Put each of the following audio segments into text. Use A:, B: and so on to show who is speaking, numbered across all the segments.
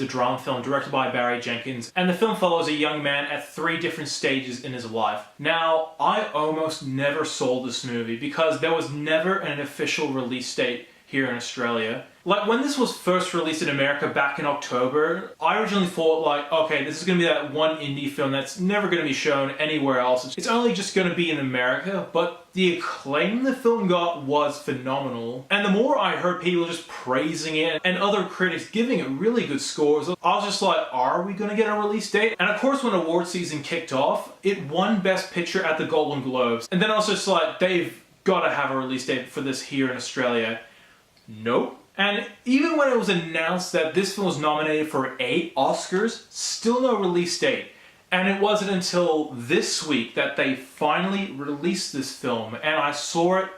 A: a drama film directed by Barry Jenkins, and the film follows a young man at 3 different stages in his life. Now, I almost never saw this movie because there was never an official release date here in Australia. Like, when this was first released in America back in October, I originally thought, like, okay, this is going to be that one indie film that's never going to be shown anywhere else. It's only just going to be in America, but the acclaim the film got was phenomenal. And the more I heard people just praising it and other critics giving it really good scores, I was just like, are we going to get a release date? And of course, when award season kicked off, it won Best Picture at the Golden Globes. And then I was just like, they've got to have a release date for this here in Australia. Nope. And even when it was announced that this film was nominated for 8 Oscars, still no release date. And it wasn't until this week that they finally released this film, and I saw it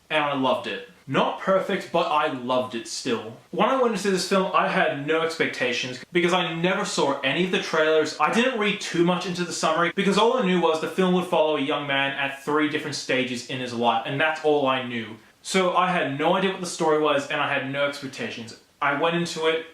A: and I loved it. Not perfect, but I loved it still. When I went into this film, I had no expectations because I never saw any of the trailers. I didn't read too much into the summary because all I knew was the film would follow a young man at 3 different stages in his life, and that's all I knew. So I had no idea what the story was, and I had no expectations. I went into it.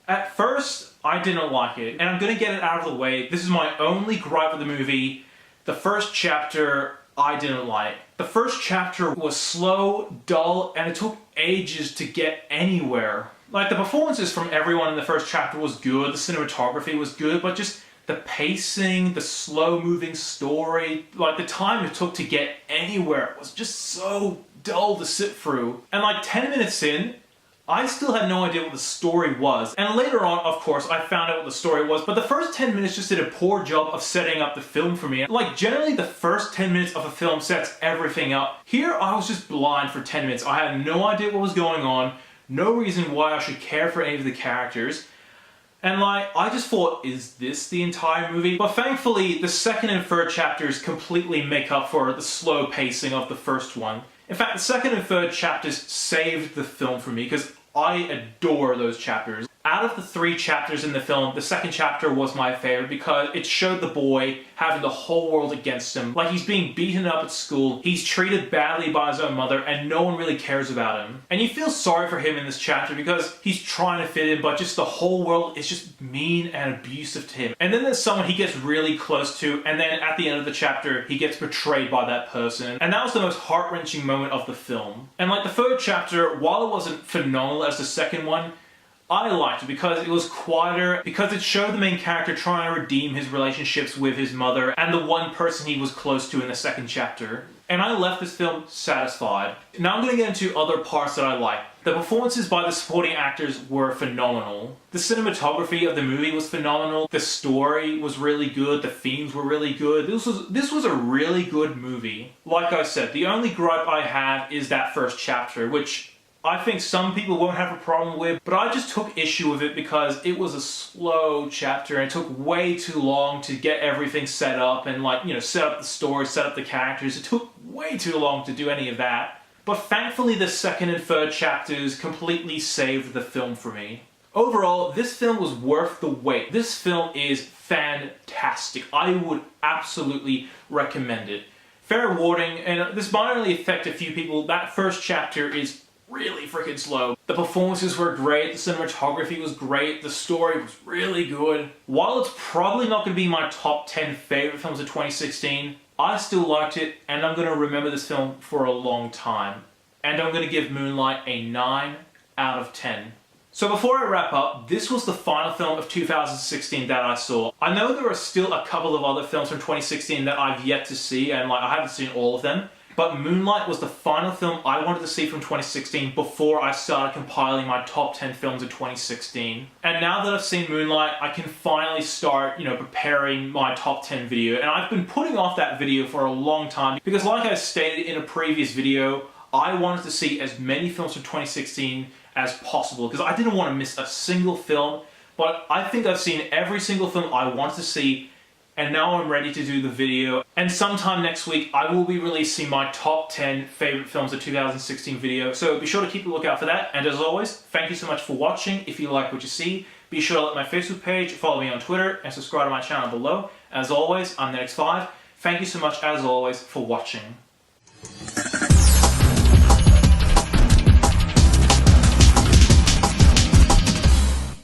A: At first, I didn't like it, and I'm gonna get it out of the way. This is my only gripe with the movie. The first chapter, I didn't like. The first chapter was slow, dull, and it took ages to get anywhere. Like, the performances from everyone in the first chapter was good, the cinematography was good, but just the pacing, the slow-moving story, like the time it took to get anywhere was just so dull to sit through. And like 10 minutes in, I still had no idea what the story was. And later on, of course, I found out what the story was, but the first 10 minutes just did a poor job of setting up the film for me. Like, generally the first 10 minutes of a film sets everything up. Here, I was just blind for 10 minutes. I had no idea what was going on, no reason why I should care for any of the characters. And like, I just thought, is this the entire movie? But thankfully, the second and third chapters completely make up for the slow pacing of the first one. In fact, the second and third chapters saved the film for me because I adore those chapters. Out of the 3 chapters in the film, the second chapter was my favorite because it showed the boy having the whole world against him. Like, he's being beaten up at school, he's treated badly by his own mother, and no one really cares about him. And you feel sorry for him in this chapter because he's trying to fit in, but just the whole world is just mean and abusive to him. And then there's someone he gets really close to, and then at the end of the chapter, he gets betrayed by that person. And that was the most heart-wrenching moment of the film. And like the third chapter, while it wasn't phenomenal as the second one, I liked it because it was quieter, because it showed the main character trying to redeem his relationships with his mother and the one person he was close to in the second chapter. And I left this film satisfied. Now I'm going to get into other parts that I like. The performances by the supporting actors were phenomenal. The cinematography of the movie was phenomenal. The story was really good. The themes were really good. This was a really good movie. Like I said, the only gripe I have is that first chapter, which I think some people won't have a problem with, but I just took issue with it because it was a slow chapter and it took way too long to get everything set up and, like, you know, set up the story, set up the characters. It took way too long to do any of that. But thankfully the second and third chapters completely saved the film for me. Overall, this film was worth the wait. This film is fantastic. I would absolutely recommend it. Fair warning, and this might only affect a few people, that first chapter is really freaking slow. The performances were great, the cinematography was great, the story was really good. While it's probably not going to be my top 10 favorite films of 2016, I still liked it, and I'm going to remember this film for a long time. And I'm going to give Moonlight a 9 out of 10. So before I wrap up, this was the final film of 2016 that I saw. I know there are still a couple of other films from 2016 that I've yet to see, and like I haven't seen all of them. But Moonlight was the final film I wanted to see from 2016 before I started compiling my top 10 films of 2016. And now that I've seen Moonlight, I can finally start, preparing my top 10 video. And I've been putting off that video for a long time because, like I stated in a previous video, I wanted to see as many films from 2016 as possible because I didn't want to miss a single film. But I think I've seen every single film I wanted to see, and now I'm ready to do the video. And sometime next week, I will be releasing my top 10 favorite films of 2016 video. So be sure to keep a lookout for that. And as always, thank you so much for watching. If you like what you see, be sure to like my Facebook page, follow me on Twitter, and subscribe to my channel below. As always, I'm NETX5. Thank you so much, as always, for watching.